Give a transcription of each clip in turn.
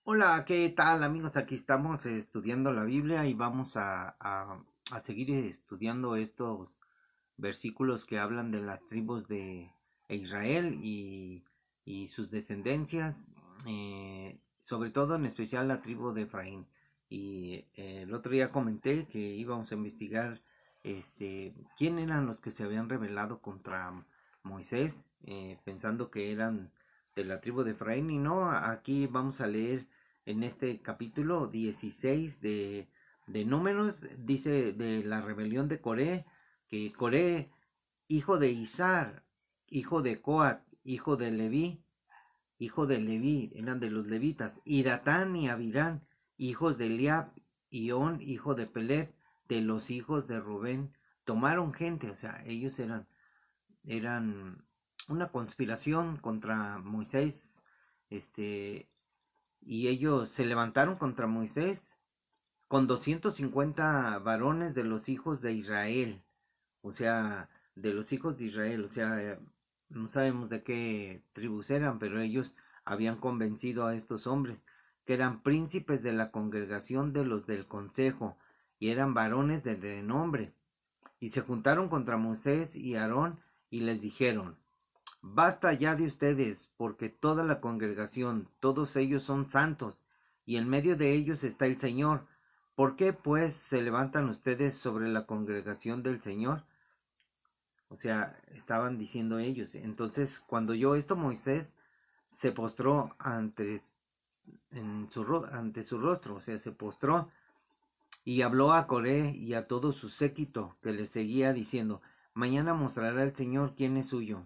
Hola, ¿qué tal amigos? Aquí estamos estudiando la Biblia y vamos a seguir estudiando estos versículos que hablan de las tribus de Israel y sus descendencias, sobre todo en especial la tribu de Efraín. Y el otro día comenté que íbamos a investigar quién eran los que se habían rebelado contra Moisés, pensando que eran de la tribu de Efraín, y no. Aquí vamos a leer en este capítulo 16 de Números. Dice de la rebelión de Coré, que Coré, hijo de Izar, hijo de Coat, hijo de Leví, eran de los levitas, y Datán y Abirán, hijos de Eliab, y On, hijo de Pelet, de los hijos de Rubén, tomaron gente. O sea, ellos eran una conspiración contra Moisés, este, y ellos se levantaron contra Moisés con 250 varones de los hijos de Israel. O sea, de los hijos de Israel. O sea, no sabemos de qué tribus eran, pero ellos habían convencido a estos hombres, que eran príncipes de la congregación de los del consejo, y eran varones de renombre. Y se juntaron contra Moisés y Aarón, y les dijeron: Basta ya de ustedes, porque toda la congregación, todos ellos son santos, y en medio de ellos está el Señor. ¿Por qué pues se levantan ustedes sobre la congregación del Señor? O sea, estaban diciendo ellos. Entonces, cuando oyó esto, Moisés se postró ante su rostro. O sea, se postró y habló a Coré y a todo su séquito que le seguía, diciendo: Mañana mostrará el Señor quién es suyo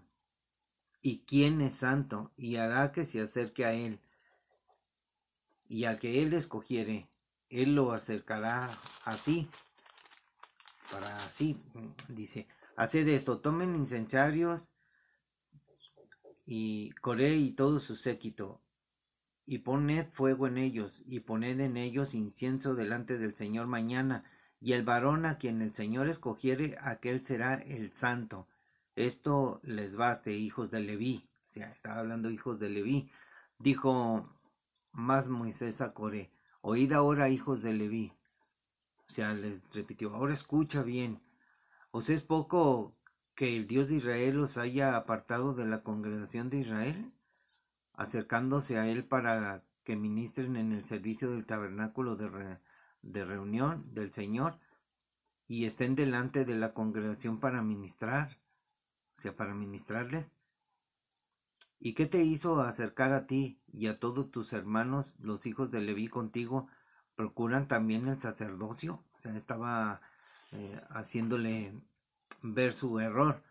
y quién es santo, y hará que se acerque a él, y al que él escogiere, él lo acercará así, para así, dice: haced esto, tomen incensarios, y Coré y todo su séquito, y poned fuego en ellos, y poned en ellos incienso delante del Señor mañana, y el varón a quien el Señor escogiere, aquel será el santo. Esto les baste, hijos de Leví. O sea, estaba hablando hijos de Leví. Dijo más Moisés a Coré: oíd ahora, hijos de Leví. O sea, les repitió: ahora escucha bien. ¿Os es poco que el Dios de Israel os haya apartado de la congregación de Israel, acercándose a él para que ministren en el servicio del tabernáculo de reunión del Señor, y estén delante de la congregación para ministrar? O sea, para ministrarles. ¿Y qué te hizo acercar a ti y a todos tus hermanos, los hijos de Leví contigo, procuran también el sacerdocio? O sea, estaba haciéndole ver su error.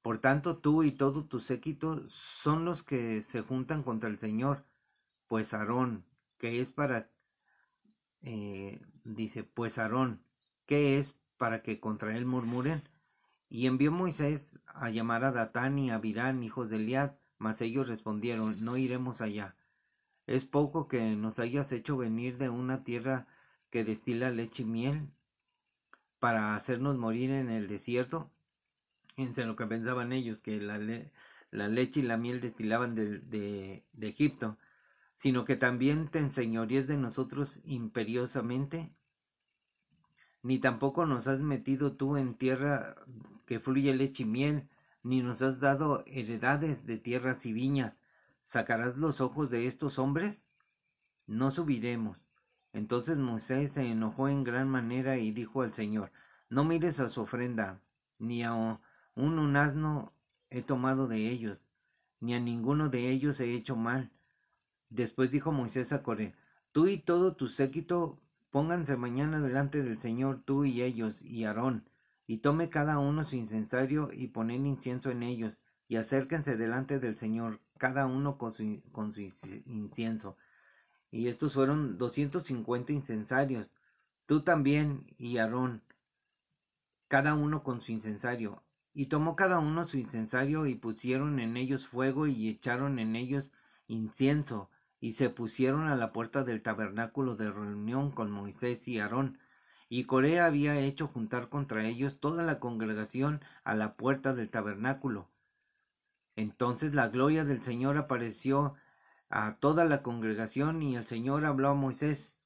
Por tanto, tú y todo tu séquito son los que se juntan contra el Señor. Pues Aarón, que es para, dice, pues Aarón, ¿qué es para que contra él murmuren? Y envió Moisés a llamar a Datán y a Abirán, hijos de Eliad, mas ellos respondieron: no iremos allá. Es poco que nos hayas hecho venir de una tierra que destila leche y miel, para hacernos morir en el desierto. En lo que pensaban ellos, que la leche y la miel destilaban de Egipto, sino que también te enseñorías de nosotros imperiosamente. Ni tampoco nos has metido tú en tierra que fluye leche y miel, ni nos has dado heredades de tierras y viñas. ¿Sacarás los ojos de estos hombres? No subiremos. Entonces Moisés se enojó en gran manera y dijo al Señor: no mires a su ofrenda, ni a un asno he tomado de ellos, ni a ninguno de ellos he hecho mal. Después dijo Moisés a Coré: tú y todo tu séquito pónganse mañana delante del Señor, tú y ellos, y Aarón, y tome cada uno su incensario, y poned incienso en ellos, y acérquense delante del Señor, cada uno con su incienso. Y estos fueron 250 incensarios. Tú también y Aarón, cada uno con su incensario. Y tomó cada uno su incensario, y pusieron en ellos fuego, y echaron en ellos incienso, y se pusieron a la puerta del tabernáculo de reunión con Moisés y Aarón. Y Coré había hecho juntar contra ellos toda la congregación a la puerta del tabernáculo. Entonces la gloria del Señor apareció a toda la congregación, y el Señor habló a Moisés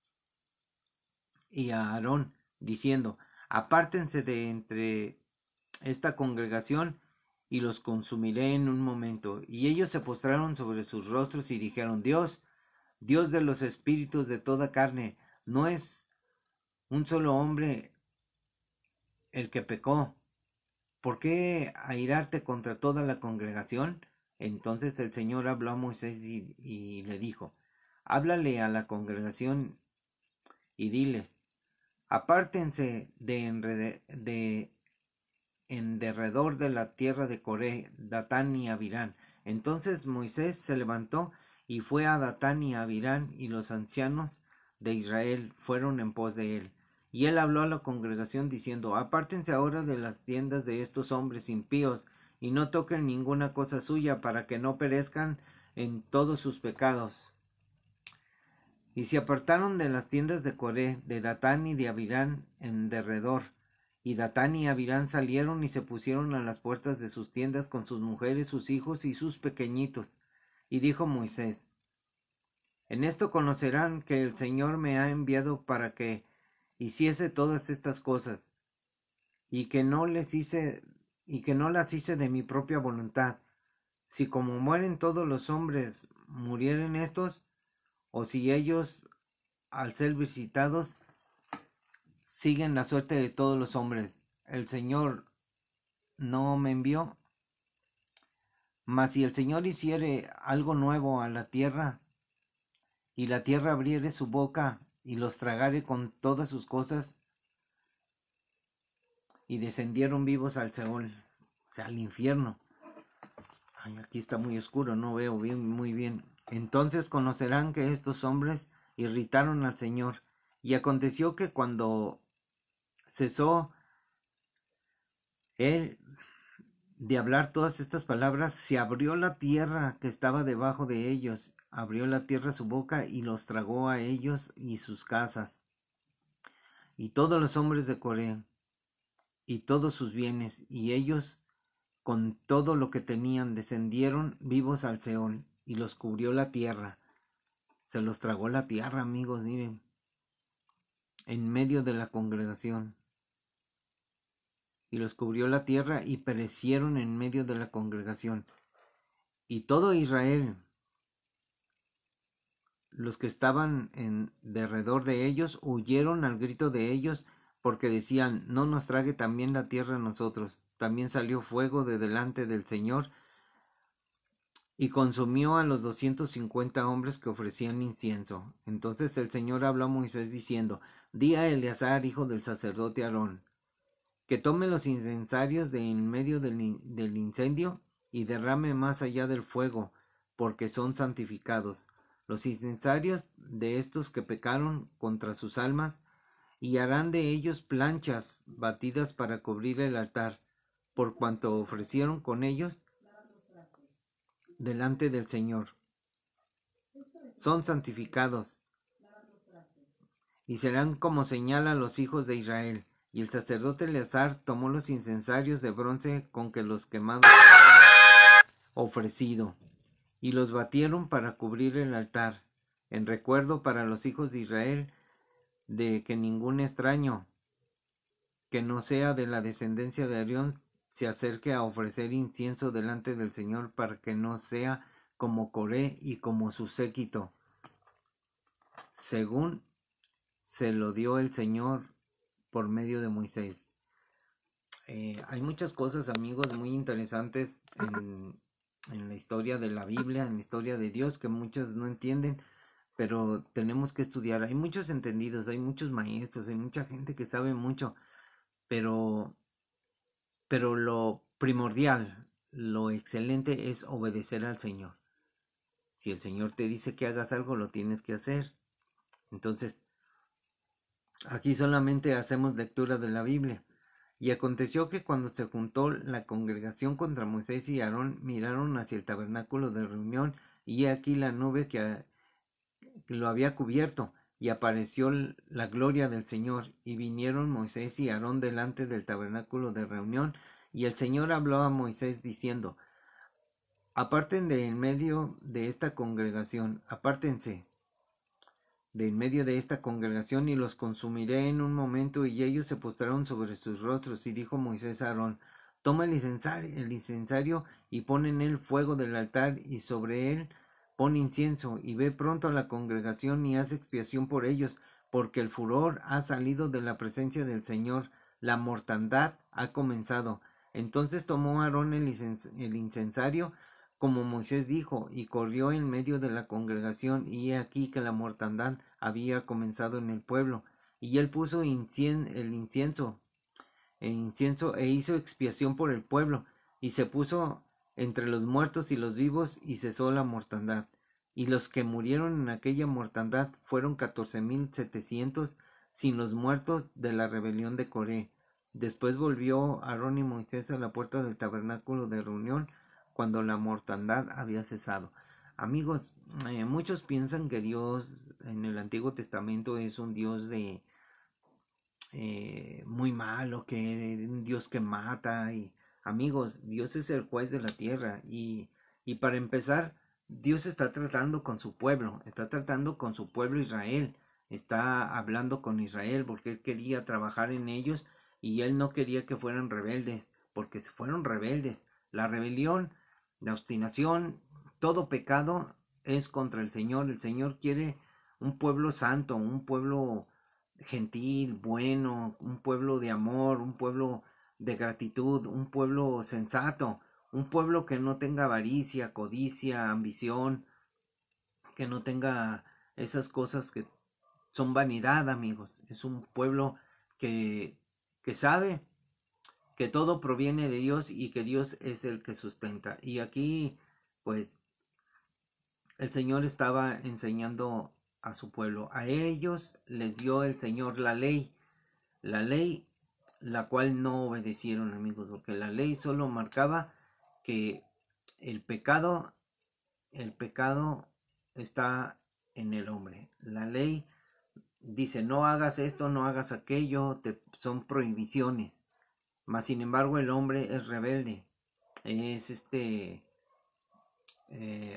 y a Aarón, diciendo: apártense de entre esta congregación, y los consumiré en un momento. Y ellos se postraron sobre sus rostros y dijeron: Dios, Dios de los espíritus de toda carne, ¿no es un solo hombre el que pecó? ¿Por qué airarte contra toda la congregación? Entonces el Señor habló a Moisés y le dijo: háblale a la congregación y dile: apártense de en derredor de la tierra de Coré, Datán y Abirán. Entonces Moisés se levantó y fue a Datán y Abirán, y los ancianos de Israel fueron en pos de él. Y él habló a la congregación diciendo: apártense ahora de las tiendas de estos hombres impíos, y no toquen ninguna cosa suya, para que no perezcan en todos sus pecados. Y se apartaron de las tiendas de Coré, de Datán y de Abirán en derredor. Y Datán y Abirán salieron y se pusieron a las puertas de sus tiendas con sus mujeres, sus hijos y sus pequeñitos. Y dijo Moisés: en esto conocerán que el Señor me ha enviado para que hiciese todas estas cosas, y que no las hice de mi propia voluntad. Si como mueren todos los hombres murieren estos, o si ellos, al ser visitados, siguen la suerte de todos los hombres. El Señor no me envió. Mas si el Señor hiciere algo nuevo a la tierra, y la tierra abriere su boca, y los tragare con todas sus cosas, y descendieron vivos al Seol, o sea, al infierno. Ay, aquí está muy oscuro, no veo bien, muy bien. Entonces conocerán que estos hombres irritaron al Señor. Y aconteció que cuando cesó él de hablar todas estas palabras, se abrió la tierra que estaba debajo de ellos, abrió la tierra su boca y los tragó a ellos y sus casas, y todos los hombres de Coré, y todos sus bienes, y ellos con todo lo que tenían descendieron vivos al Seol, y los cubrió la tierra. Se los tragó la tierra, amigos, miren, en medio de la congregación. Y los cubrió la tierra y perecieron en medio de la congregación. Y todo Israel, los que estaban en derredor de ellos, huyeron al grito de ellos, porque decían: no nos trague también la tierra a nosotros. También salió fuego de delante del Señor, y consumió a los 250 hombres que ofrecían incienso. Entonces el Señor habló a Moisés diciendo: di a Eleazar, hijo del sacerdote Aarón, que tome los incensarios de en medio del incendio, y derrame más allá del fuego, porque son santificados los incensarios de estos que pecaron contra sus almas, y harán de ellos planchas batidas para cubrir el altar, por cuanto ofrecieron con ellos delante del Señor. Son santificados, y serán como señal a los hijos de Israel. Y el sacerdote Eleazar tomó los incensarios de bronce con que los quemados ofrecido, y los batieron para cubrir el altar, en recuerdo para los hijos de Israel, de que ningún extraño que no sea de la descendencia de Aarón se acerque a ofrecer incienso delante del Señor, para que no sea como Coré y como su séquito, según se lo dio el Señor por medio de Moisés. Hay muchas cosas, amigos, muy interesantes en la historia de la Biblia, en la historia de Dios, que muchos no entienden, pero tenemos que estudiar. Hay muchos entendidos, hay muchos maestros, hay mucha gente que sabe mucho, pero lo primordial, lo excelente es obedecer al Señor. Si el Señor te dice que hagas algo, lo tienes que hacer. Entonces, aquí solamente hacemos lectura de la Biblia. Y aconteció que cuando se juntó la congregación contra Moisés y Aarón, miraron hacia el tabernáculo de reunión, y he aquí la nube que lo había cubierto, y apareció la gloria del Señor, y vinieron Moisés y Aarón delante del tabernáculo de reunión, y el Señor habló a Moisés diciendo: aparten de en medio de esta congregación, apártense de en medio de esta congregación, y los consumiré en un momento. Y ellos se postraron sobre sus rostros, y dijo Moisés a Aarón: toma el incensario y pon en él fuego del altar, y sobre él pon incienso, y ve pronto a la congregación y haz expiación por ellos, porque el furor ha salido de la presencia del Señor, la mortandad ha comenzado. Entonces tomó Aarón el incensario, como Moisés dijo, y corrió en medio de la congregación, y he aquí que la mortandad había comenzado en el pueblo. Y él puso el incienso e hizo expiación por el pueblo, y se puso entre los muertos y los vivos, y cesó la mortandad. Y los que murieron en aquella mortandad fueron 14,700, sin los muertos de la rebelión de Coré. Después volvió Aarón y Moisés a la puerta del tabernáculo de reunión, cuando la mortandad había cesado. Amigos, muchos piensan que Dios en el Antiguo Testamento es un Dios de muy malo, que un Dios que mata. Y amigos, Dios es el juez de la tierra, y para empezar, Dios está tratando con su pueblo, está tratando con su pueblo Israel, está hablando con Israel porque él quería trabajar en ellos, y él no quería que fueran rebeldes, porque se fueron rebeldes. La rebelión, la obstinación, todo pecado es contra el Señor. El Señor quiere un pueblo santo, un pueblo gentil, bueno, un pueblo de amor, un pueblo de gratitud, un pueblo sensato, un pueblo que no tenga avaricia, codicia, ambición, que no tenga esas cosas que son vanidad, amigos. Es un pueblo que, que sabe que todo proviene de Dios y que Dios es el que sustenta. Y aquí, pues, el Señor estaba enseñando a su pueblo. A ellos les dio el Señor la ley la cual no obedecieron, amigos, porque la ley solo marcaba que el pecado, el pecado está en el hombre. La ley dice: no hagas esto, no hagas aquello, son prohibiciones. Mas sin embargo el hombre es rebelde, es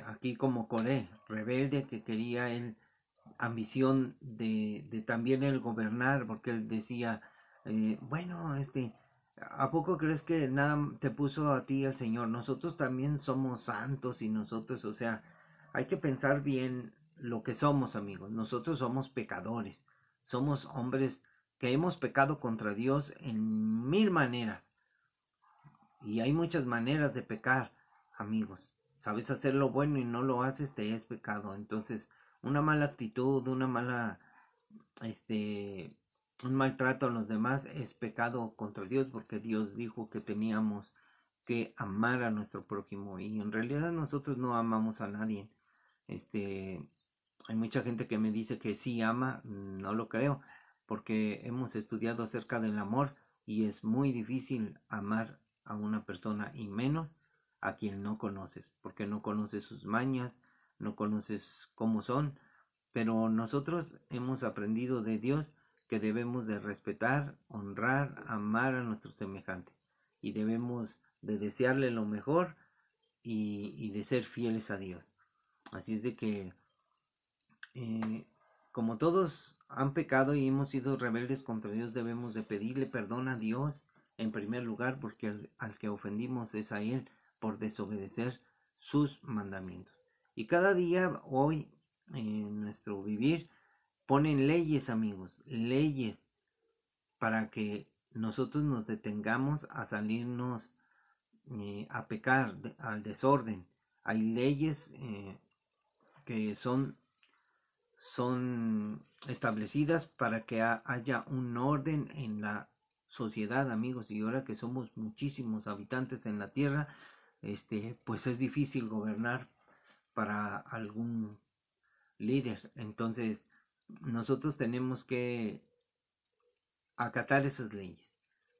aquí como Coré, rebelde, que quería él ambición de también el gobernar, porque él decía, bueno, ¿a poco crees que nada te puso a ti el Señor? Nosotros también somos santos, y nosotros, o sea, hay que pensar bien lo que somos, amigos. Nosotros somos pecadores, somos hombres que hemos pecado contra Dios en mil maneras, y hay muchas maneras de pecar, amigos. Sabes hacer lo bueno y no lo haces, te es pecado. Entonces, una mala actitud, un maltrato a los demás es pecado contra Dios, porque Dios dijo que teníamos que amar a nuestro prójimo, y en realidad nosotros no amamos a nadie. Hay mucha gente que me dice que sí ama, no lo creo, porque hemos estudiado acerca del amor, y es muy difícil amar a una persona, y menos a quien no conoces, porque no conoces sus mañas, no conoces cómo son. Pero nosotros hemos aprendido de Dios que debemos de respetar, honrar, amar a nuestros semejantes, y debemos de desearle lo mejor, y de ser fieles a Dios. Así es de que, eh, como todos han pecado y hemos sido rebeldes contra Dios, debemos de pedirle perdón a Dios en primer lugar, porque al que ofendimos es a Él por desobedecer sus mandamientos. Y cada día hoy en nuestro vivir ponen leyes, amigos, leyes para que nosotros nos detengamos a salirnos a pecar, al desorden. Hay leyes que son establecidas para que haya un orden en la sociedad, amigos. Y ahora que somos muchísimos habitantes en la tierra, pues es difícil gobernar para algún líder. Entonces nosotros tenemos que acatar esas leyes,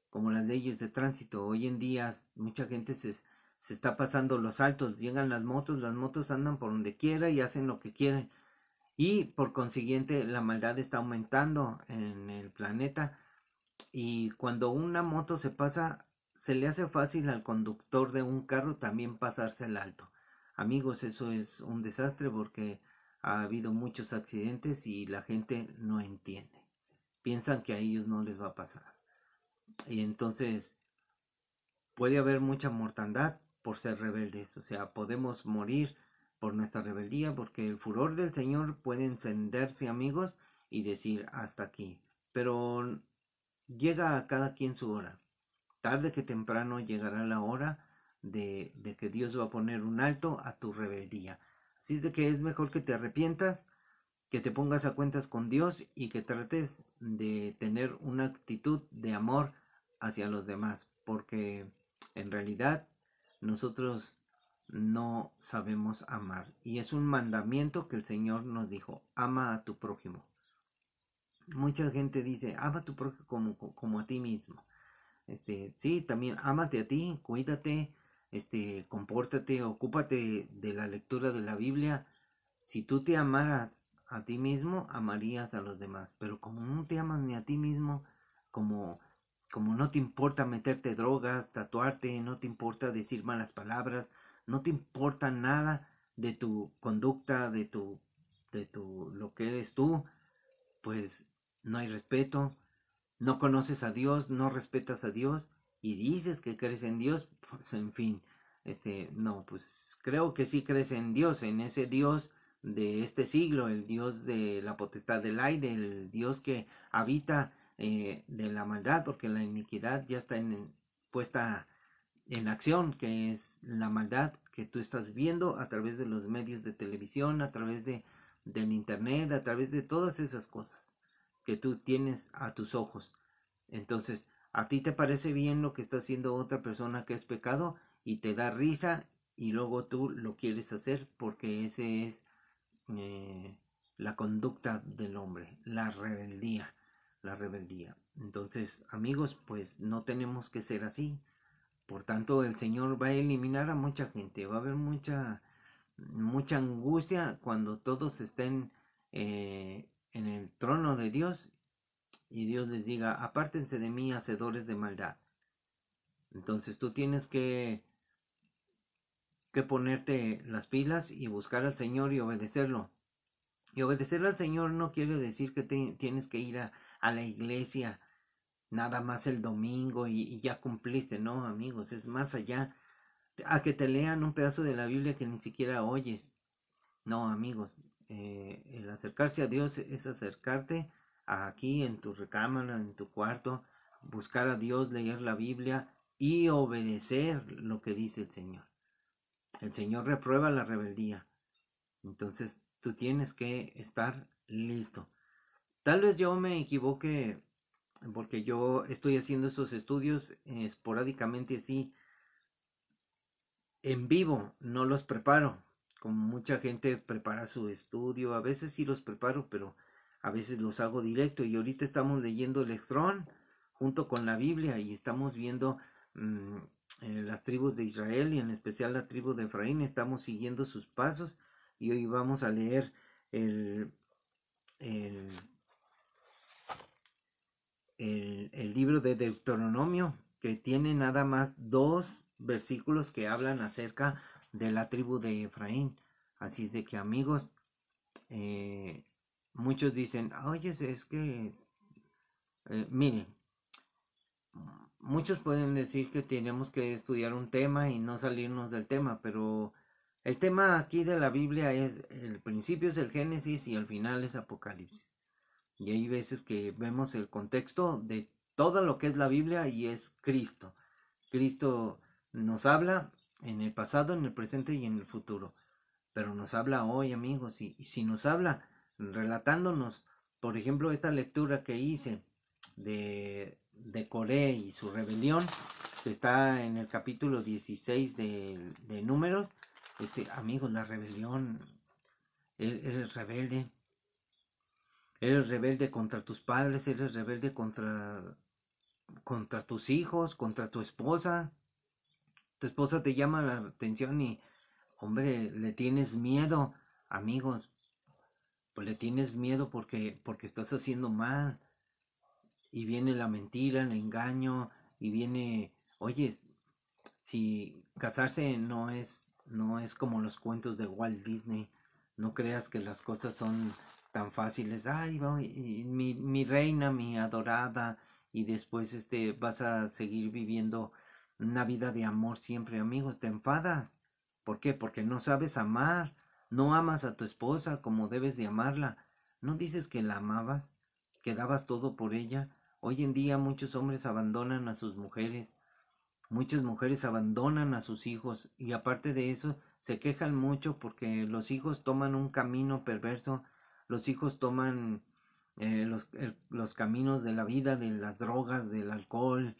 como las leyes de tránsito. Hoy en día mucha gente se está pasando los altos, llegan las motos andan por donde quiera y hacen lo que quieren, y por consiguiente la maldad está aumentando en el planeta. Y cuando una moto se pasa, se le hace fácil al conductor de un carro también pasarse el alto. Amigos, eso es un desastre porque ha habido muchos accidentes y la gente no entiende. Piensan que a ellos no les va a pasar. Y entonces puede haber mucha mortandad por ser rebeldes. O sea, podemos morir por nuestra rebeldía porque el furor del Señor puede encenderse, amigos, y decir hasta aquí. Pero llega a cada quien su hora. Tarde que temprano llegará la hora de que Dios va a poner un alto a tu rebeldía. Así es de que es mejor que te arrepientas, que te pongas a cuentas con Dios y que trates de tener una actitud de amor hacia los demás, porque en realidad nosotros no sabemos amar y es un mandamiento que el Señor nos dijo: ama a tu prójimo. Mucha gente dice: ama a tu prójimo como a ti mismo. Sí, también ámate a ti, cuídate, compórtate, ocúpate de la lectura de la Biblia. Si tú te amaras a ti mismo, amarías a los demás. Pero como no te amas ni a ti mismo, como, como no te importa meterte drogas, tatuarte, no te importa decir malas palabras, no te importa nada de tu conducta, lo que eres tú, pues no hay respeto, no conoces a Dios, no respetas a Dios y dices que crees en Dios, pues en fin, no, pues creo que sí crees en Dios, en ese Dios de este siglo, el Dios de la potestad del aire, el Dios que habita de la maldad, porque la iniquidad ya está puesta en acción, que es la maldad que tú estás viendo a través de los medios de televisión, a través del internet, a través de todas esas cosas que tú tienes a tus ojos. Entonces, a ti te parece bien lo que está haciendo otra persona que es pecado y te da risa y luego tú lo quieres hacer porque ese es eh, la conducta del hombre, la rebeldía, la rebeldía. Entonces, amigos, pues no tenemos que ser así. Por tanto, el Señor va a eliminar a mucha gente, va a haber mucha angustia cuando todos estén en el trono de Dios y Dios les diga: apártense de mí, hacedores de maldad. Entonces tú tienes que ponerte las pilas y buscar al Señor y obedecerlo. Y obedecer al Señor no quiere decir que tienes que ir a la iglesia nada más el domingo y ya cumpliste. No, amigos, es más allá. A que te lean un pedazo de la Biblia que ni siquiera oyes. No, amigos, el acercarse a Dios es acercarte aquí en tu recámara, en tu cuarto, buscar a Dios, leer la Biblia y obedecer lo que dice el Señor. El Señor reprueba la rebeldía. Entonces tú tienes que estar listo. Tal vez yo me equivoque porque yo estoy haciendo estos estudios esporádicamente así en vivo, no los preparo. Como mucha gente prepara su estudio, a veces sí los preparo, pero a veces los hago directo. Y ahorita estamos leyendo el Esdrón junto con la Biblia y estamos viendo mmm, las tribus de Israel y en especial la tribu de Efraín. Estamos siguiendo sus pasos y hoy vamos a leer el, el, el libro de Deuteronomio, que tiene nada más 2 versículos que hablan acerca de la tribu de Efraín. Así es de que, amigos, eh, muchos dicen: oye, es que, miren, muchos pueden decir que tenemos que estudiar un tema y no salirnos del tema, pero el tema aquí de la Biblia es: el principio es el Génesis y el final es Apocalipsis. Y hay veces que vemos el contexto de todo lo que es la Biblia y es Cristo. Cristo nos habla en el pasado, en el presente y en el futuro. Pero nos habla hoy, amigos, y si nos habla relatándonos, por ejemplo, esta lectura que hice de Coré y su rebelión, que está en el capítulo 16 de Números. Amigos, la rebelión, eres rebelde. Eres rebelde contra tus padres, eres rebelde contra tus hijos, contra tu esposa. Tu esposa te llama la atención y, hombre, le tienes miedo, amigos. Pues le tienes miedo porque estás haciendo mal. Y viene la mentira, el engaño, y viene, oye, si casarse no es no es como los cuentos de Walt Disney. No creas que las cosas son tan fáciles. Ay, mi reina, mi adorada, y después vas a seguir viviendo una vida de amor siempre, amigos. Te enfadas. ¿Por qué? Porque no sabes amar. No amas a tu esposa como debes de amarla. ¿No dices que la amabas? ¿Que dabas todo por ella? Hoy en día muchos hombres abandonan a sus mujeres. Muchas mujeres abandonan a sus hijos y aparte de eso se quejan mucho porque los hijos toman un camino perverso, los hijos toman los caminos de la vida, de las drogas, del alcohol,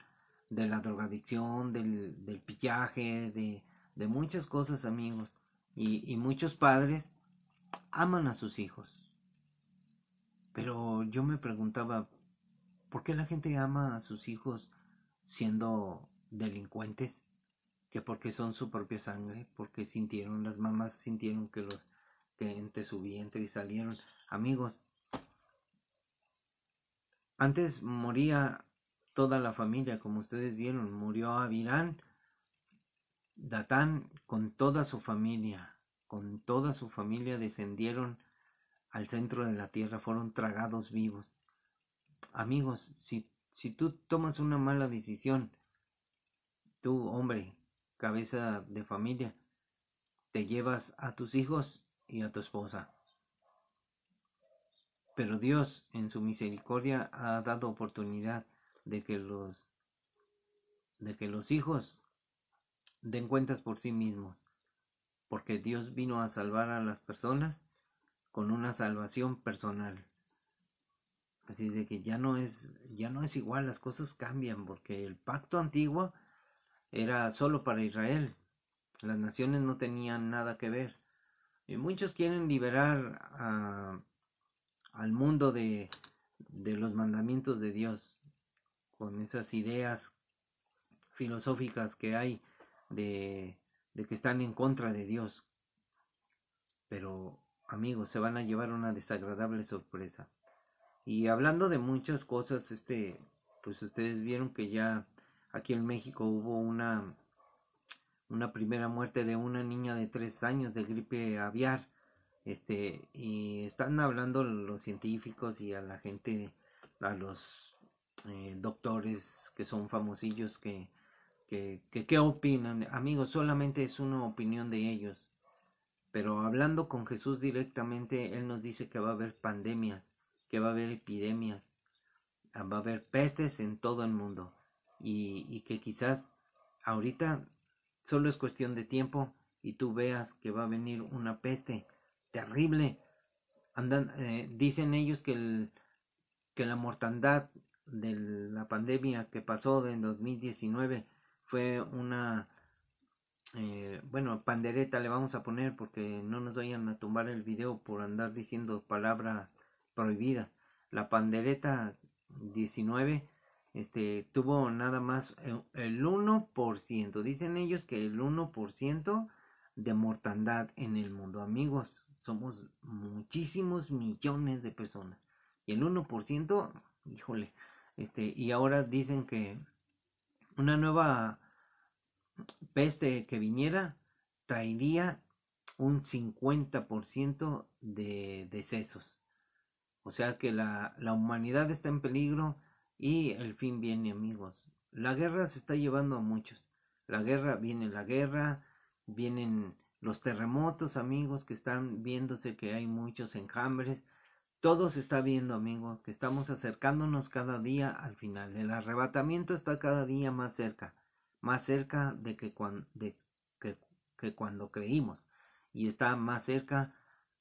de la drogadicción, del pillaje, de muchas cosas, amigos. Y muchos padres aman a sus hijos. Pero yo me preguntaba, ¿por qué la gente ama a sus hijos siendo delincuentes? Que porque son su propia sangre, porque sintieron, las mamás sintieron que entre su vientre y salieron. Amigos, antes moría toda la familia, como ustedes vieron, murió Abirán, Datán con toda su familia descendieron al centro de la tierra, fueron tragados vivos. Amigos, si tú tomas una mala decisión, tú hombre, cabeza de familia, te llevas a tus hijos y a tu esposa. Pero Dios en su misericordia ha dado oportunidad de que los hijos den cuentas por sí mismos, porque Dios vino a salvar a las personas con una salvación personal. Así de que ya no es igual, las cosas cambian, porque el pacto antiguo era solo para Israel. Las naciones no tenían nada que ver. Y muchos quieren liberar al mundo de los mandamientos de Dios, con esas ideas filosóficas que hay de que están en contra de Dios. Pero amigos, se van a llevar una desagradable sorpresa. Y hablando de muchas cosas, pues ustedes vieron que ya aquí en México hubo una primera muerte de una niña de 3 años de gripe aviar. Y están hablando los científicos y a la gente, a los doctores que son famosillos, ¿qué opinan? Amigos, solamente es una opinión de ellos. Pero hablando con Jesús directamente, Él nos dice que va a haber pandemias, que va a haber epidemias, va a haber pestes en todo el mundo. Y que quizás ahorita solo es cuestión de tiempo y tú veas que va a venir una peste terrible. Dicen ellos que la mortandad de la pandemia que pasó en 2019 fue bueno, pandereta le vamos a poner porque no nos vayan a tumbar el video por andar diciendo palabras prohibidas. La pandereta 19 tuvo nada más el 1%. Dicen ellos que el 1% de mortandad en el mundo. Amigos, somos muchísimos millones de personas. Y el 1%, híjole, y ahora dicen que una nueva peste que viniera traería un 50% de decesos. O sea que la humanidad está en peligro y el fin viene, amigos. La guerra se está llevando a muchos. La guerra, vienen los terremotos, amigos, que están viéndose que hay muchos enjambres. Todo se está viendo, amigos, que estamos acercándonos cada día al final. El arrebatamiento está cada día más cerca de que cuando creímos. Y está más cerca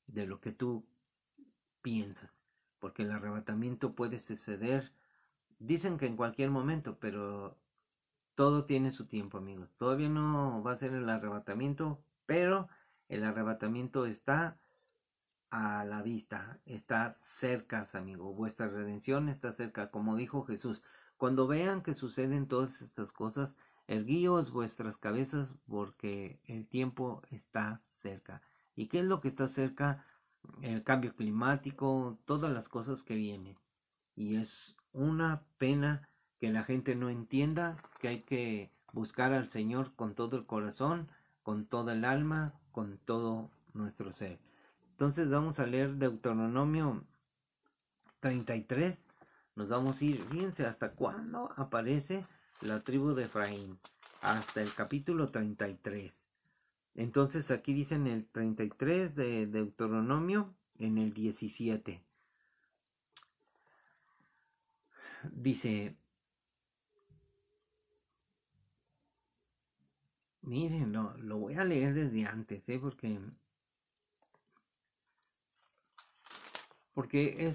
de lo que tú piensas. Porque el arrebatamiento puede suceder, dicen que en cualquier momento, pero todo tiene su tiempo, amigos. Todavía no va a ser el arrebatamiento, pero el arrebatamiento está a la vista, está cerca, amigo. Vuestra redención está cerca, como dijo Jesús. Cuando vean que suceden todas estas cosas, erguíos vuestras cabezas porque el tiempo está cerca. ¿Y qué es lo que está cerca? El cambio climático, todas las cosas que vienen. Y es una pena que la gente no entienda que hay que buscar al Señor con todo el corazón, con toda el alma, con todo nuestro ser. Entonces vamos a leer Deuteronomio 33. Nos vamos a ir, fíjense, hasta cuándo aparece la tribu de Efraín. Hasta el capítulo 33. Entonces aquí dice en el 33 de Deuteronomio, en el 17. Dice, miren, lo voy a leer desde antes, porque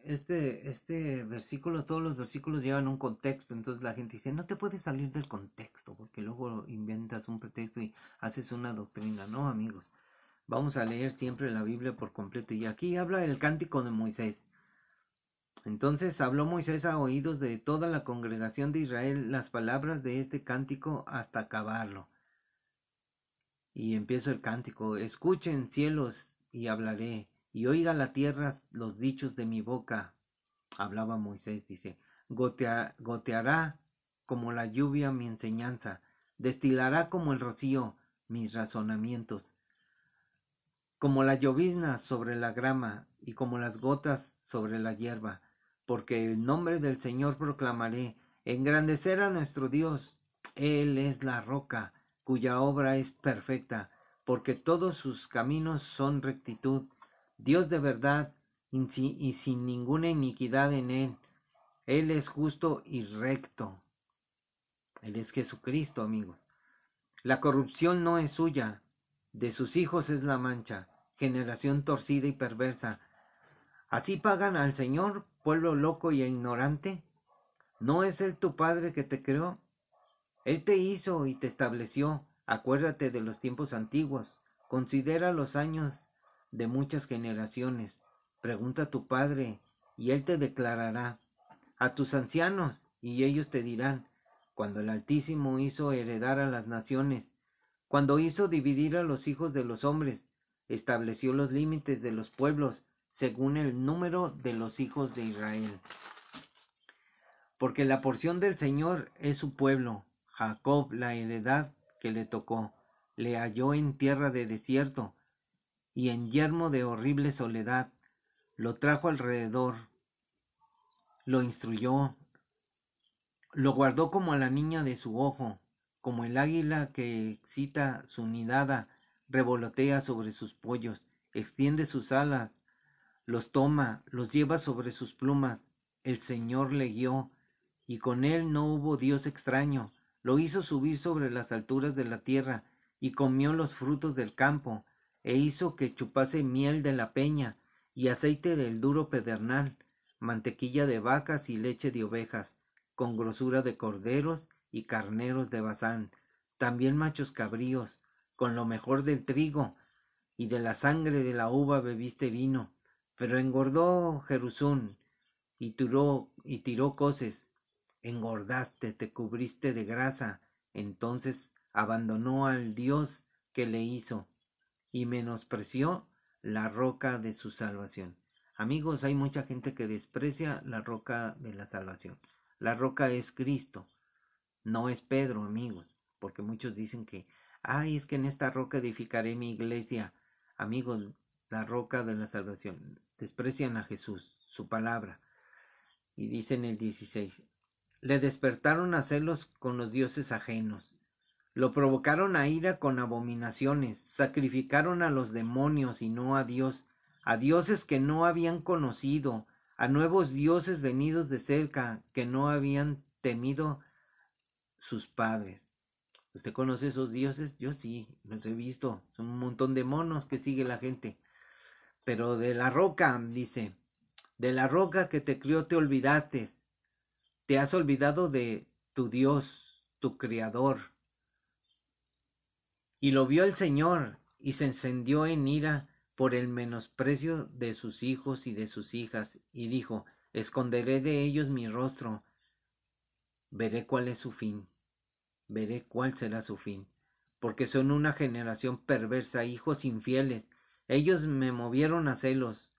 este versículo, todos los versículos llevan un contexto, entonces la gente dice, no te puedes salir del contexto, porque luego inventas un pretexto y haces una doctrina. No, amigos, vamos a leer siempre la Biblia por completo. Y aquí habla el cántico de Moisés. Entonces habló Moisés a oídos de toda la congregación de Israel las palabras de este cántico hasta acabarlo. Y empiezo el cántico: escuchen cielos y hablaré, y oiga la tierra los dichos de mi boca. Hablaba Moisés, dice, goteará como la lluvia mi enseñanza, destilará como el rocío mis razonamientos, como la llovizna sobre la grama y como las gotas sobre la hierba, porque el nombre del Señor proclamaré, engrandecer a nuestro Dios. Él es la roca, cuya obra es perfecta, porque todos sus caminos son rectitud. Dios de verdad y sin ninguna iniquidad en él. Él es justo y recto. Él es Jesucristo, amigos. La corrupción no es suya, de sus hijos es la mancha, generación torcida y perversa. ¿Así pagan al Señor, pueblo loco y ignorante? ¿No es Él tu Padre que te creó? Él te hizo y te estableció. Acuérdate de los tiempos antiguos. Considera los años de muchas generaciones. Pregunta a tu Padre, y Él te declarará. A tus ancianos, y ellos te dirán, cuando el Altísimo hizo heredar a las naciones, cuando hizo dividir a los hijos de los hombres, estableció los límites de los pueblos, según el número de los hijos de Israel. Porque la porción del Señor es su pueblo, Jacob la heredad que le tocó. Le halló en tierra de desierto y en yermo de horrible soledad. Lo trajo alrededor, lo instruyó, lo guardó como a la niña de su ojo, como el águila que excita su nidada, revolotea sobre sus pollos, extiende sus alas, los toma, los lleva sobre sus plumas. El Señor le guió, y con él no hubo Dios extraño. Lo hizo subir sobre las alturas de la tierra, y comió los frutos del campo, e hizo que chupase miel de la peña, y aceite del duro pedernal, mantequilla de vacas y leche de ovejas, con grosura de corderos y carneros de Basán, también machos cabríos, con lo mejor del trigo, y de la sangre de la uva bebiste vino. Pero engordó Jerusún, y tiró coces. Engordaste, te cubriste de grasa. Entonces abandonó al Dios que le hizo, y menospreció la roca de su salvación. Amigos, hay mucha gente que desprecia la roca de la salvación. La roca es Cristo, no es Pedro, amigos, porque muchos dicen que, ay, es que en esta roca edificaré mi iglesia. Amigos, la roca de la salvación. Desprecian a Jesús, su palabra. Y dice en el 16, le despertaron a celos con los dioses ajenos. Lo provocaron a ira con abominaciones, sacrificaron a los demonios y no a Dios, a dioses que no habían conocido, a nuevos dioses venidos de cerca que no habían temido sus padres. ¿Usted conoce esos dioses? Yo sí, los he visto, son un montón de monos que sigue la gente. Pero de la roca, dice, de la roca que te crió te olvidaste, te has olvidado de tu Dios, tu Creador. Y lo vio el Señor, y se encendió en ira por el menosprecio de sus hijos y de sus hijas, y dijo, esconderé de ellos mi rostro, veré cuál es su fin, veré cuál será su fin, porque son una generación perversa, hijos infieles. Ellos me movieron a celos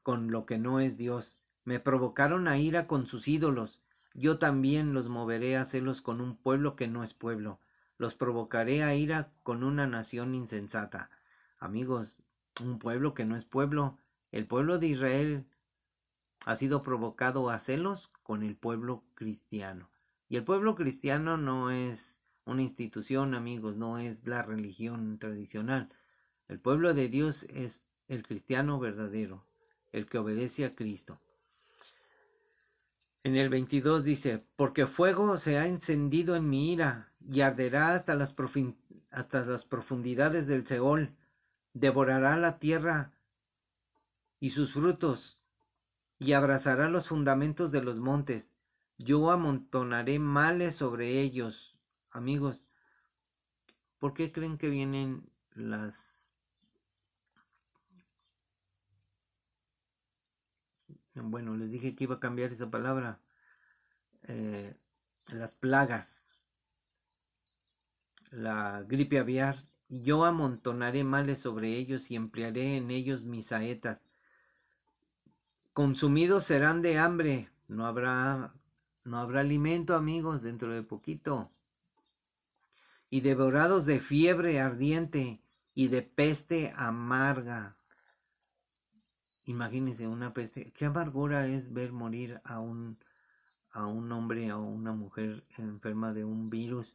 con lo que no es Dios, me provocaron a ira con sus ídolos. Yo también los moveré a celos con un pueblo que no es pueblo. los provocaré a ira con una nación insensata. Amigos, un pueblo que no es pueblo, el pueblo de Israel ha sido provocado a celos con el pueblo cristiano. Y el pueblo cristiano no es una institución, amigos, no es la religión tradicional. El pueblo de Dios es el cristiano verdadero, el que obedece a Cristo. En el 22 dice, porque fuego se ha encendido en mi ira y arderá hasta las profundidades del Seol, devorará la tierra y sus frutos, y abrazará los fundamentos de los montes. Yo amontonaré males sobre ellos. Amigos, ¿por qué creen que vienen bueno, les dije que iba a cambiar esa palabra, las plagas, la gripe aviar? Yo amontonaré males sobre ellos y emplearé en ellos mis saetas. Consumidos serán de hambre, no habrá alimento, amigos, dentro de poquito. Y devorados de fiebre ardiente y de peste amarga. Imagínense una peste. Qué amargura es ver morir a un hombre o una mujer enferma de un virus,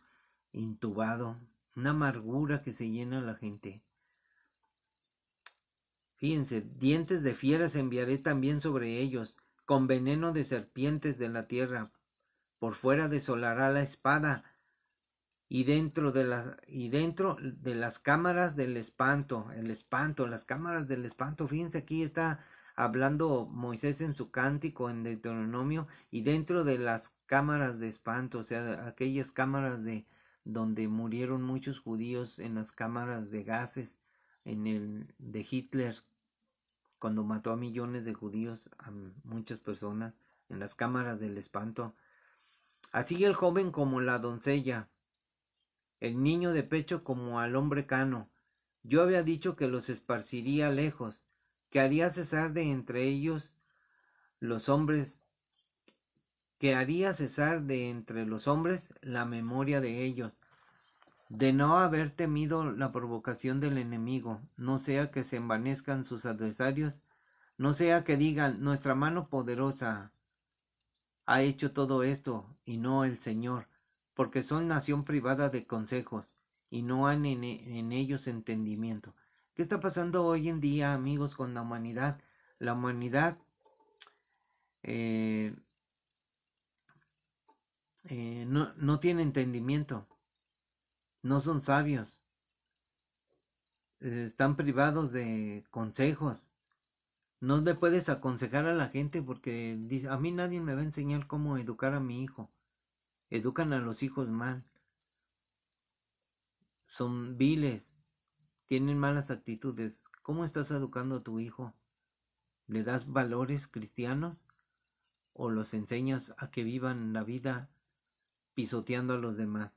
intubado. Una amargura que se llena la gente. Fíjense, dientes de fieras enviaré también sobre ellos, con veneno de serpientes de la tierra. Por fuera desolará la espada, y dentro de las cámaras del espanto, las cámaras del espanto. Fíjense, aquí está hablando Moisés en su cántico en Deuteronomio, y dentro de las cámaras de espanto, o sea, aquellas cámaras donde murieron muchos judíos, en las cámaras de gases, de Hitler, cuando mató a millones de judíos, a muchas personas, en las cámaras del espanto. Así el joven como la doncella, el niño de pecho como al hombre cano. Yo había dicho que los esparciría lejos, que haría cesar de entre ellos los hombres, que haría cesar de entre los hombres la memoria de ellos, de no haber temido la provocación del enemigo, no sea que se envanezcan sus adversarios, no sea que digan, nuestra mano poderosa ha hecho todo esto, y no el Señor, porque son nación privada de consejos, y no han en ellos entendimiento. ¿Qué está pasando hoy en día, amigos, con la humanidad? La humanidad no tiene entendimiento, no son sabios, están privados de consejos. No le puedes aconsejar a la gente porque dice, a mí nadie me va a enseñar cómo educar a mi hijo. Educan a los hijos mal, son viles, tienen malas actitudes. ¿Cómo estás educando a tu hijo? ¿Le das valores cristianos o los enseñas a que vivan la vida pisoteando a los demás?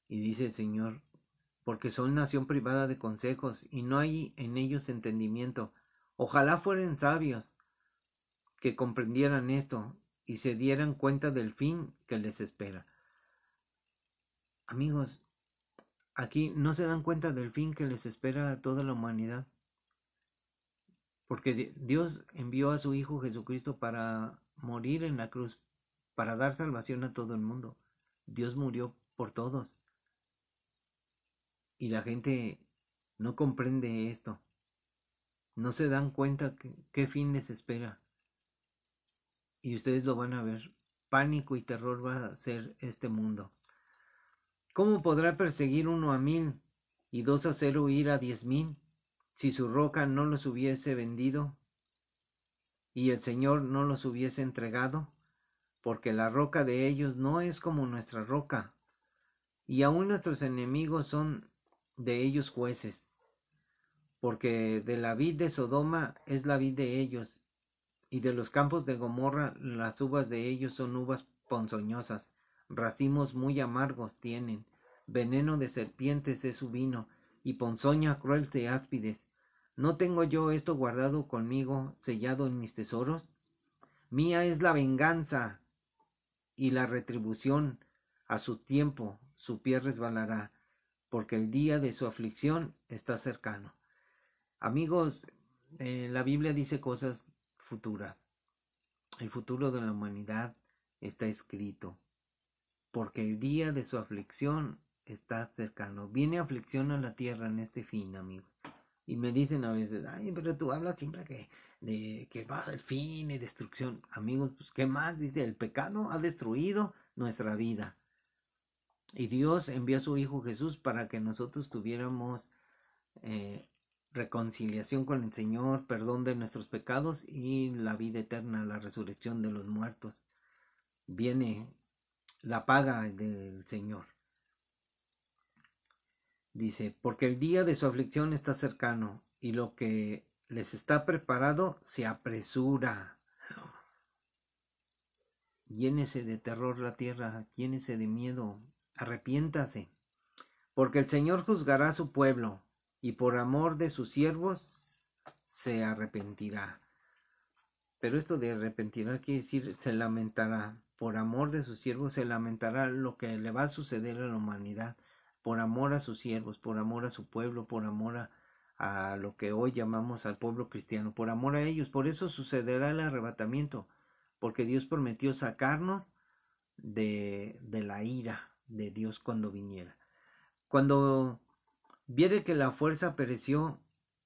Y dice el Señor, porque son nación privada de consejos y no hay en ellos entendimiento. Ojalá fueran sabios que comprendieran esto y se dieran cuenta del fin que les espera. Amigos, aquí no se dan cuenta del fin que les espera a toda la humanidad, porque Dios envió a su Hijo Jesucristo para morir en la cruz, para dar salvación a todo el mundo. Dios murió por todos y la gente no comprende esto, no se dan cuenta qué fin les espera, y ustedes lo van a ver. Pánico y terror va a ser este mundo. ¿Cómo podrá perseguir 1 a 1000 y 2 a 0 ir a 10,000 si su roca no los hubiese vendido y el Señor no los hubiese entregado? Porque la roca de ellos no es como nuestra roca, y aún nuestros enemigos son de ellos jueces. Porque de la vid de Sodoma es la vid de ellos, y de los campos de Gomorra las uvas de ellos son uvas ponzoñosas, racimos muy amargos tienen, veneno de serpientes es su vino, y ponzoña cruel de áspides. ¿No tengo yo esto guardado conmigo, sellado en mis tesoros? Mía es la venganza y la retribución, A su tiempo su pie resbalará, porque el día de su aflicción está cercano. Amigos, la Biblia dice cosas futuras. El futuro de la humanidad está escrito, porque el día de su aflicción está cercano. Viene aflicción a la tierra en este fin, amigos. Y me dicen a veces, ay, pero tú hablas siempre de que va el fin y destrucción. Amigos, pues ¿qué más? Dice, el pecado ha destruido nuestra vida. Y Dios envió a su Hijo Jesús para que nosotros tuviéramos reconciliación con el Señor, perdón de nuestros pecados y la vida eterna, la resurrección de los muertos. Viene la paga del Señor. Dice, porque el día de su aflicción está cercano y lo que les está preparado se apresura. Llénese de terror la tierra, llénese de miedo, arrepiéntase, porque el Señor juzgará a su pueblo y por amor de sus siervos se arrepentirá. Pero esto de arrepentirá quiere decir se lamentará. Por amor de sus siervos se lamentará lo que le va a suceder a la humanidad. Por amor a sus siervos, por amor a su pueblo, por amor a lo que hoy llamamos al pueblo cristiano, por amor a ellos. Por eso sucederá el arrebatamiento, porque Dios prometió sacarnos de la ira de Dios cuando viniera. Cuando viere que la fuerza pereció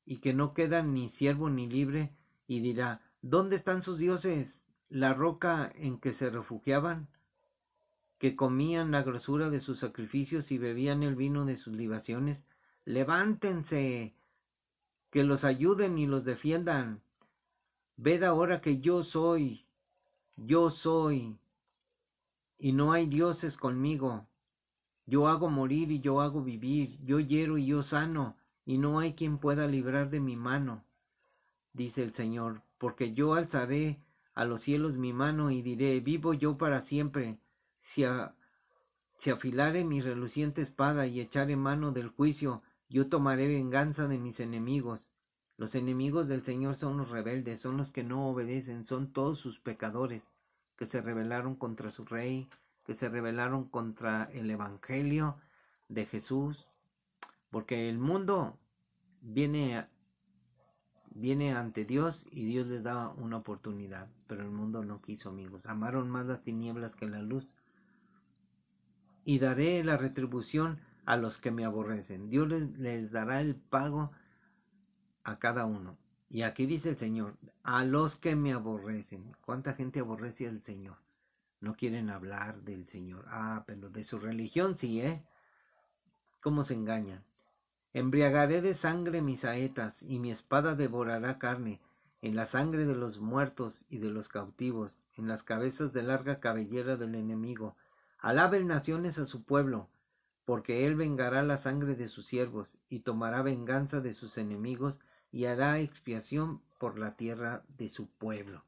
y que no queda ni siervo ni libre, y dirá, ¿dónde están sus dioses? La roca en que se refugiaban, que comían la grosura de sus sacrificios y bebían el vino de sus libaciones. Levántense, que los ayuden y los defiendan. Ved ahora que yo soy, y no hay dioses conmigo. Yo hago morir y yo hago vivir, yo hiero y yo sano, y no hay quien pueda librar de mi mano, dice el Señor, porque yo alzaré a los cielos mi mano y diré, vivo yo para siempre, si afilare mi reluciente espada y echare mano del juicio, yo tomaré venganza de mis enemigos. Los enemigos del Señor son los rebeldes, son los que no obedecen, son todos sus pecadores, que se rebelaron contra su rey, que se rebelaron contra el evangelio de Jesús, porque el mundo viene ante Dios y Dios les da una oportunidad, pero el mundo no quiso, amigos. Amaron más las tinieblas que la luz. Y daré la retribución a los que me aborrecen. Dios les dará el pago a cada uno. Y aquí dice el Señor, a los que me aborrecen. ¿Cuánta gente aborrece al Señor? No quieren hablar del Señor. Pero de su religión sí, ¿Cómo se engañan? Embriagaré de sangre mis saetas, y mi espada devorará carne, en la sangre de los muertos y de los cautivos, en las cabezas de larga cabellera del enemigo. Alaben naciones a su pueblo, porque él vengará la sangre de sus siervos, y tomará venganza de sus enemigos, y hará expiación por la tierra de su pueblo.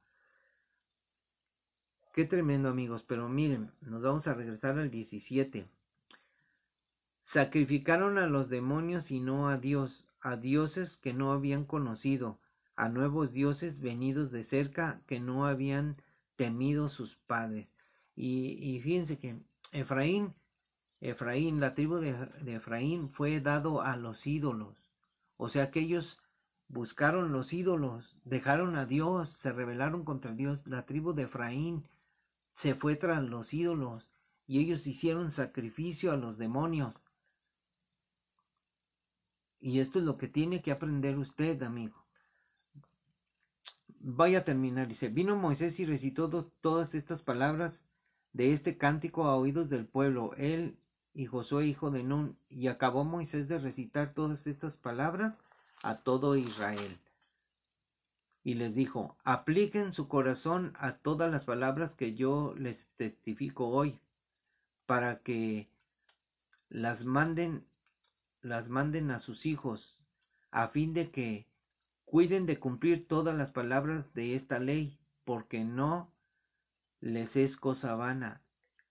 Qué tremendo, amigos, pero miren, nos vamos a regresar al 17. Sacrificaron a los demonios y no a Dios, a dioses que no habían conocido, a nuevos dioses venidos de cerca que no habían temido sus padres. Y fíjense que Efraín, la tribu de Efraín fue dado a los ídolos. O sea que ellos buscaron los ídolos, dejaron a Dios, se rebelaron contra Dios. La tribu de Efraín se fue tras los ídolos y ellos hicieron sacrificio a los demonios. Y esto es lo que tiene que aprender usted, amigo. Voy a terminar, dice, vino Moisés y recitó todas estas palabras de este cántico a oídos del pueblo, él y Josué hijo de Nun, y acabó Moisés de recitar todas estas palabras a todo Israel. Y les dijo, apliquen su corazón a todas las palabras que yo les testifico hoy, para que las manden a sus hijos, a fin de que cuiden de cumplir todas las palabras de esta ley, porque no les es cosa vana,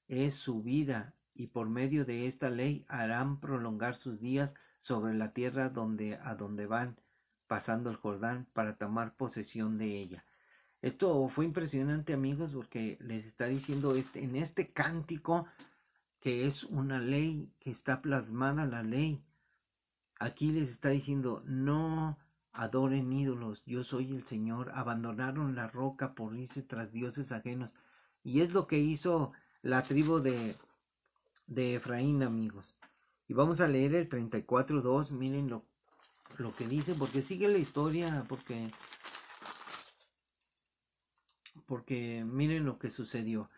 es su vida, y por medio de esta ley harán prolongar sus días sobre la tierra a donde van pasando el Jordán para tomar posesión de ella. Esto fue impresionante, amigos, porque les está diciendo en este cántico que es una ley, que está plasmada la ley. Aquí les está diciendo, no adoren ídolos, yo soy el Señor. Abandonaron la roca por irse tras dioses ajenos. Y es lo que hizo la tribu de Efraín, amigos. Y vamos a leer el 34:2, miren lo que dice, porque sigue la historia, porque miren lo que sucedió.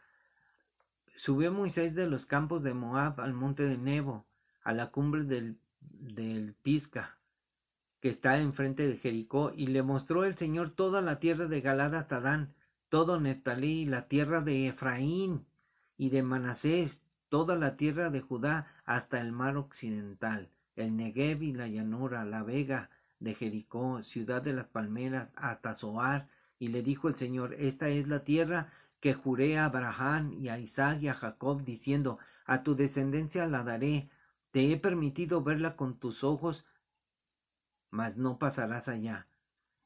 Subió Moisés de los campos de Moab al monte de Nebo, a la cumbre del Pisga, que está enfrente de Jericó, y le mostró el Señor toda la tierra de Galaad hasta Dan, todo Neftalí, la tierra de Efraín y de Manasés, toda la tierra de Judá hasta el mar occidental, el Negev y la llanura, la vega de Jericó, ciudad de las palmeras, hasta Zoar. Y le dijo el Señor, esta es la tierra que juré a Abraham y a Isaac y a Jacob, diciendo, a tu descendencia la daré. Te he permitido verla con tus ojos, mas no pasarás allá.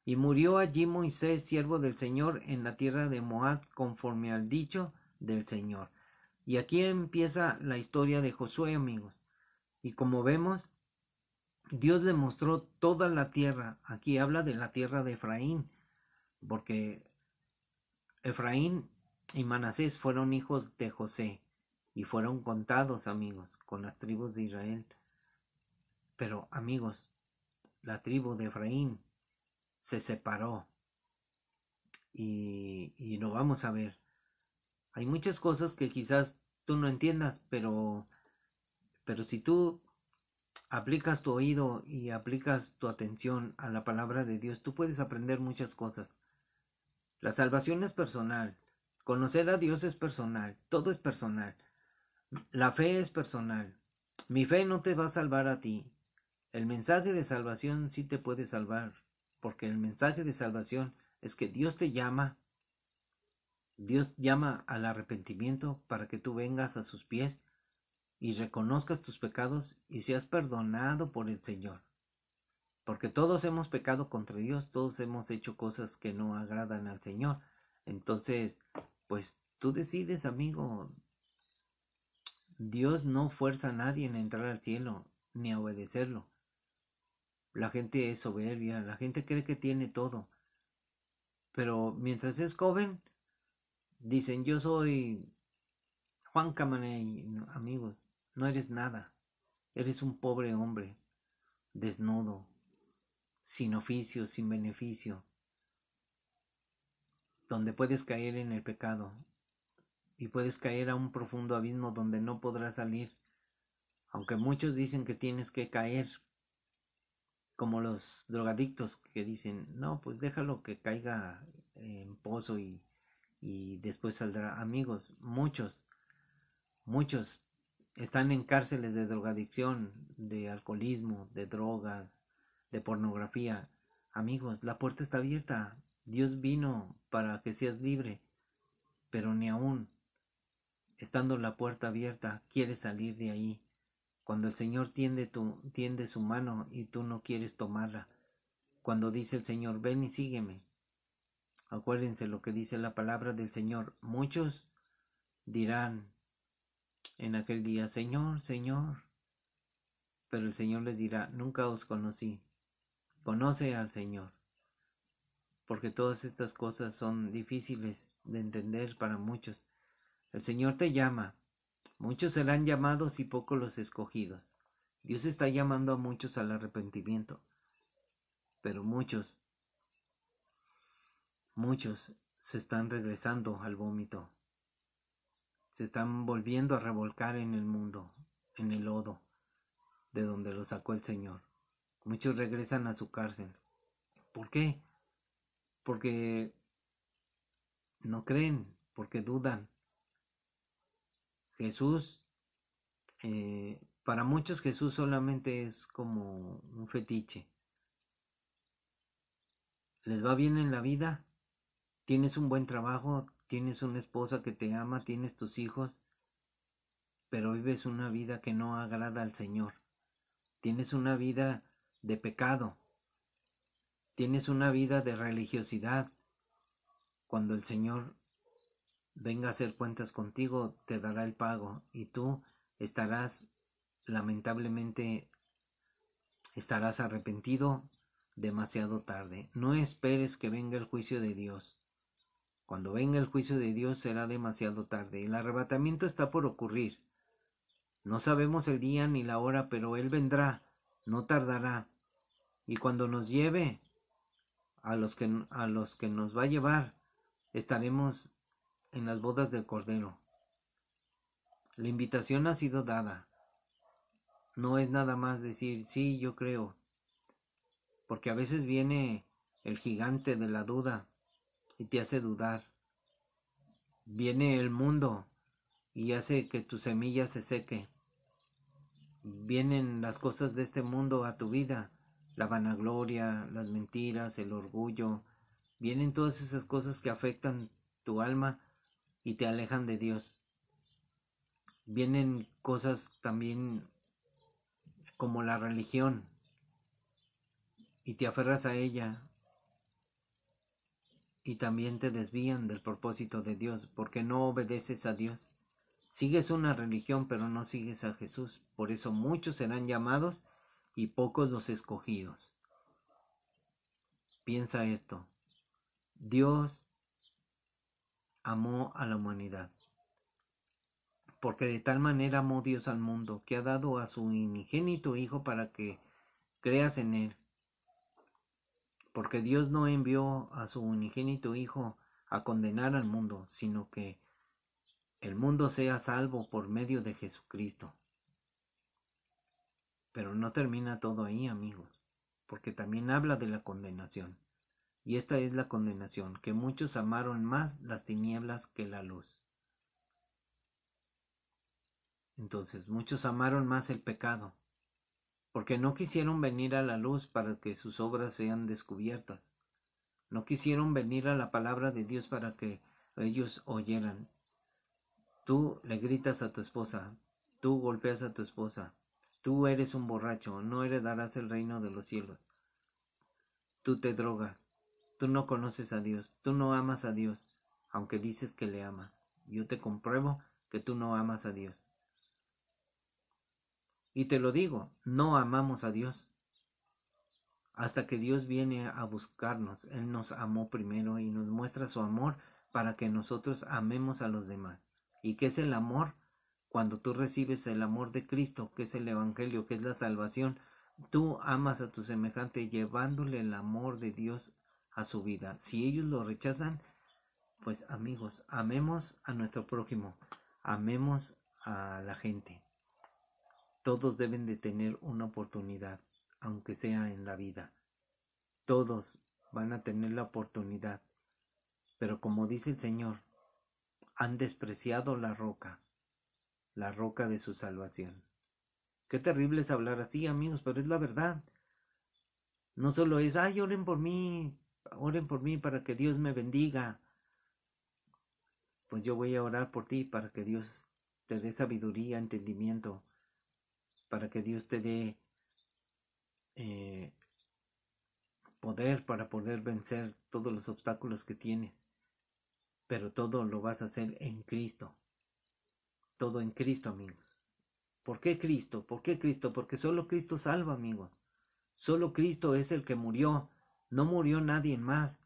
Y murió allí Moisés, siervo del Señor, en la tierra de Moab, conforme al dicho del Señor. Y aquí empieza la historia de Josué, amigos. Y como vemos, Dios le mostró toda la tierra. Aquí habla de la tierra de Efraín, porque Efraín y Manasés fueron hijos de José y fueron contados, amigos, con las tribus de Israel. Pero, amigos, la tribu de Efraín se separó y lo vamos a ver. Hay muchas cosas que quizás tú no entiendas, pero si tú aplicas tu oído y aplicas tu atención a la palabra de Dios, tú puedes aprender muchas cosas. La salvación es personal, conocer a Dios es personal, todo es personal. La fe es personal. Mi fe no te va a salvar a ti. El mensaje de salvación sí te puede salvar, porque el mensaje de salvación es que Dios te llama. Dios llama al arrepentimiento para que tú vengas a sus pies y reconozcas tus pecados y seas perdonado por el Señor. Porque todos hemos pecado contra Dios, todos hemos hecho cosas que no agradan al Señor. Entonces, pues tú decides, amigo. Dios no fuerza a nadie a entrar al cielo ni a obedecerlo. La gente es soberbia, la gente cree que tiene todo. Pero mientras es joven, dicen, yo soy Juan Camaney. No, amigos, no eres nada. Eres un pobre hombre, desnudo, sin oficio, sin beneficio, donde puedes caer en el pecado y puedes caer a un profundo abismo donde no podrás salir. Aunque muchos dicen que tienes que caer, como los drogadictos que dicen, no, pues déjalo que caiga en pozo y después saldrá. Amigos, muchos están en cárceles de drogadicción, de alcoholismo, de drogas, de pornografía. Amigos, la puerta está abierta. Dios vino para que seas libre, pero ni aún estando la puerta abierta quieres salir de ahí. Cuando el Señor tiende su mano y tú no quieres tomarla. Cuando dice el Señor, ven y sígueme. Acuérdense lo que dice la palabra del Señor. Muchos dirán en aquel día, Señor, Señor. Pero el Señor les dirá, nunca os conocí. Conoce al Señor. Porque todas estas cosas son difíciles de entender para muchos. El Señor te llama. Muchos serán llamados y pocos los escogidos. Dios está llamando a muchos al arrepentimiento. Pero muchos se están regresando al vómito. Se están volviendo a revolcar en el mundo, en el lodo, de donde los sacó el Señor. Muchos regresan a su cárcel. ¿Por qué? Porque no creen, porque dudan. Jesús, para muchos Jesús solamente es como un fetiche. ¿Les va bien en la vida? ¿Tienes un buen trabajo? ¿Tienes una esposa que te ama? ¿Tienes tus hijos? Pero vives una vida que no agrada al Señor. Tienes una vida de pecado. Tienes una vida de religiosidad. Cuando el Señor venga a hacer cuentas contigo, te dará el pago. Y tú lamentablemente, estarás arrepentido demasiado tarde. No esperes que venga el juicio de Dios. Cuando venga el juicio de Dios será demasiado tarde. El arrebatamiento está por ocurrir. No sabemos el día ni la hora, pero Él vendrá, no tardará. Y cuando nos lleve, a los que nos va a llevar, estaremos en las bodas del Cordero. La invitación ha sido dada. No es nada más decir, sí, yo creo. Porque a veces viene el gigante de la duda y te hace dudar. Viene el mundo y hace que tu semilla se seque. Vienen las cosas de este mundo a tu vida, la vanagloria, las mentiras, el orgullo. Vienen todas esas cosas que afectan tu alma y te alejan de Dios. Vienen cosas también como la religión y te aferras a ella y también te desvían del propósito de Dios porque no obedeces a Dios. Sigues una religión pero no sigues a Jesús. Por eso muchos serán llamados y pocos los escogidos. Piensa esto. Dios amó a la humanidad. Porque de tal manera amó Dios al mundo que ha dado a su unigénito Hijo para que creas en Él. Porque Dios no envió a su unigénito Hijo a condenar al mundo, sino que el mundo sea salvo por medio de Jesucristo. Pero no termina todo ahí, amigos, porque también habla de la condenación. Y esta es la condenación, que muchos amaron más las tinieblas que la luz. Entonces, muchos amaron más el pecado, porque no quisieron venir a la luz para que sus obras sean descubiertas. No quisieron venir a la palabra de Dios para que ellos oyeran. Tú le gritas a tu esposa, tú golpeas a tu esposa, tú eres un borracho, no heredarás el reino de los cielos. Tú te drogas, tú no conoces a Dios, tú no amas a Dios, aunque dices que le amas. Yo te compruebo que tú no amas a Dios. Y te lo digo, no amamos a Dios. Hasta que Dios viene a buscarnos, Él nos amó primero y nos muestra su amor para que nosotros amemos a los demás. ¿Y qué es el amor? Cuando tú recibes el amor de Cristo, que es el Evangelio, que es la salvación, tú amas a tu semejante llevándole el amor de Dios a su vida. Si ellos lo rechazan, pues amigos, amemos a nuestro prójimo, amemos a la gente. Todos deben de tener una oportunidad, aunque sea en la vida. Todos van a tener la oportunidad. Pero como dice el Señor, han despreciado la roca de su salvación. Qué terrible es hablar así, amigos, pero es la verdad. No solo es, ay, oren por mí para que Dios me bendiga. Pues yo voy a orar por ti para que Dios te dé sabiduría, entendimiento, para que Dios te dé poder para poder vencer todos los obstáculos que tienes. Pero todo lo vas a hacer en Cristo. Todo en Cristo, amigos. ¿Por qué Cristo? ¿Por qué Cristo? Porque solo Cristo salva, amigos. Solo Cristo es el que murió. No murió nadie más.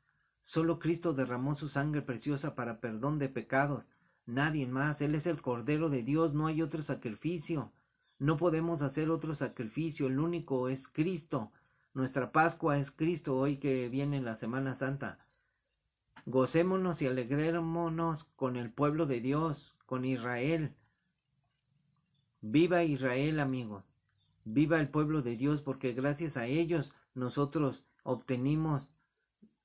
Solo Cristo derramó su sangre preciosa para perdón de pecados. Nadie más. Él es el Cordero de Dios. No hay otro sacrificio. No podemos hacer otro sacrificio. El único es Cristo. Nuestra Pascua es Cristo hoy que viene la Semana Santa. Gocémonos y alegrémonos con el pueblo de Dios, con Israel. Viva Israel, amigos. Viva el pueblo de Dios, porque gracias a ellos nosotros obtuvimos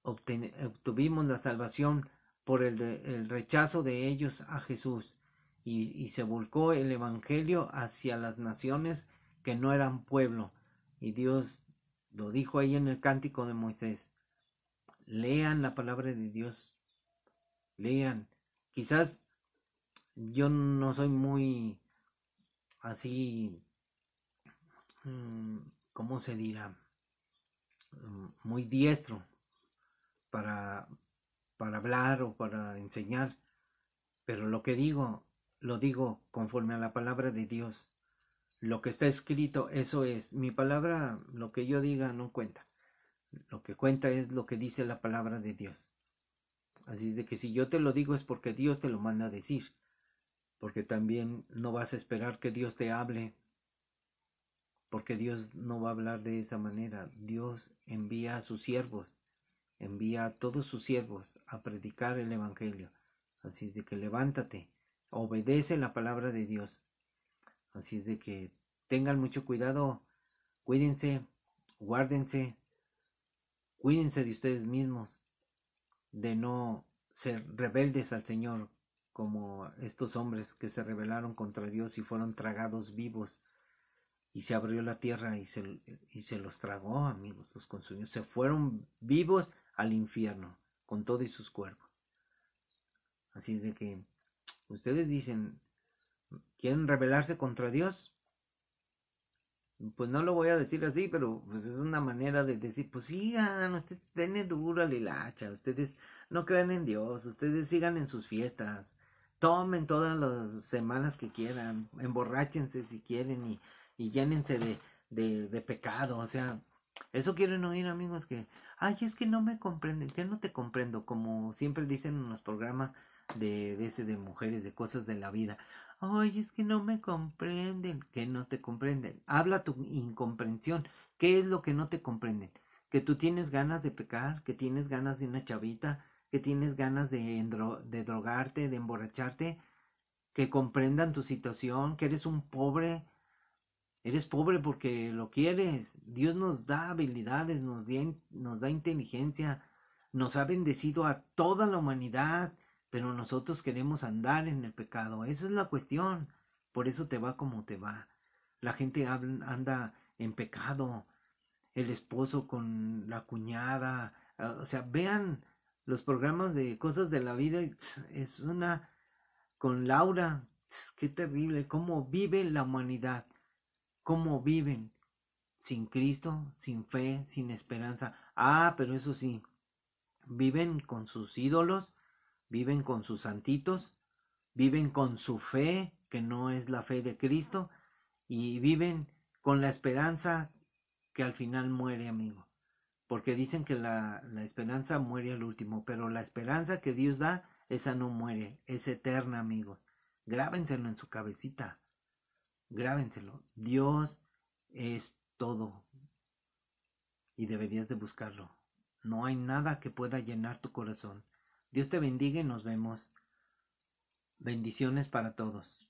la salvación por el rechazo de ellos a Jesús. Y se volcó el evangelio hacia las naciones que no eran pueblo. Y Dios lo dijo ahí en el cántico de Moisés. Lean la palabra de Dios. Lean. Quizás yo no soy muy así, ¿cómo se dirá? Muy diestro para hablar o para enseñar, pero lo que digo lo digo conforme a la palabra de Dios. Lo que está escrito, eso es. Mi palabra, lo que yo diga, no cuenta. Lo que cuenta es lo que dice la palabra de Dios. Así de que si yo te lo digo es porque Dios te lo manda a decir. Porque también no vas a esperar que Dios te hable, porque Dios no va a hablar de esa manera. Dios envía a sus siervos, envía a todos sus siervos a predicar el Evangelio. Así es de que levántate, obedece la palabra de Dios. Así es de que tengan mucho cuidado, cuídense, guárdense, cuídense de ustedes mismos, de no ser rebeldes al Señor, como estos hombres que se rebelaron contra Dios y fueron tragados vivos, y se abrió la tierra y se los tragó, amigos, los consumió, se fueron vivos al infierno con todo y sus cuerpos. Así de que ustedes dicen, ¿quieren rebelarse contra Dios? Pues no lo voy a decir así, pero pues es una manera de decir, pues sigan, ustedes denle dura la hilacha, ustedes no crean en Dios, ustedes sigan en sus fiestas, tomen todas las semanas que quieran, emborráchense si quieren y llénense de pecado, o sea, eso quieren oír, amigos, que, ay, es que no me comprenden, que no te comprendo, como siempre dicen en los programas de mujeres, de cosas de la vida. Ay, es que no me comprenden. Que no te comprenden. Habla tu incomprensión. ¿Qué es lo que no te comprenden? Que tú tienes ganas de pecar, que tienes ganas de una chavita, que tienes ganas de drogarte, de emborracharte, que comprendan tu situación, que eres un pobre. Eres pobre porque lo quieres. Dios nos da habilidades, nos da inteligencia, nos ha bendecido a toda la humanidad, pero nosotros queremos andar en el pecado. Esa es la cuestión. Por eso te va como te va. La gente anda en pecado. El esposo con la cuñada. O sea, vean los programas de cosas de la vida. Es una con Laura. Qué terrible. Cómo vive la humanidad. Cómo viven sin Cristo, sin fe, sin esperanza. Ah, pero eso sí, viven con sus ídolos, viven con sus santitos, viven con su fe, que no es la fe de Cristo, y viven con la esperanza que al final muere, amigo. Porque dicen que la esperanza muere al último, pero la esperanza que Dios da, esa no muere, es eterna, amigos. Grábenselo en su cabecita, grábenselo. Dios es todo y deberías de buscarlo. No hay nada que pueda llenar tu corazón. Dios te bendiga y nos vemos. Bendiciones para todos.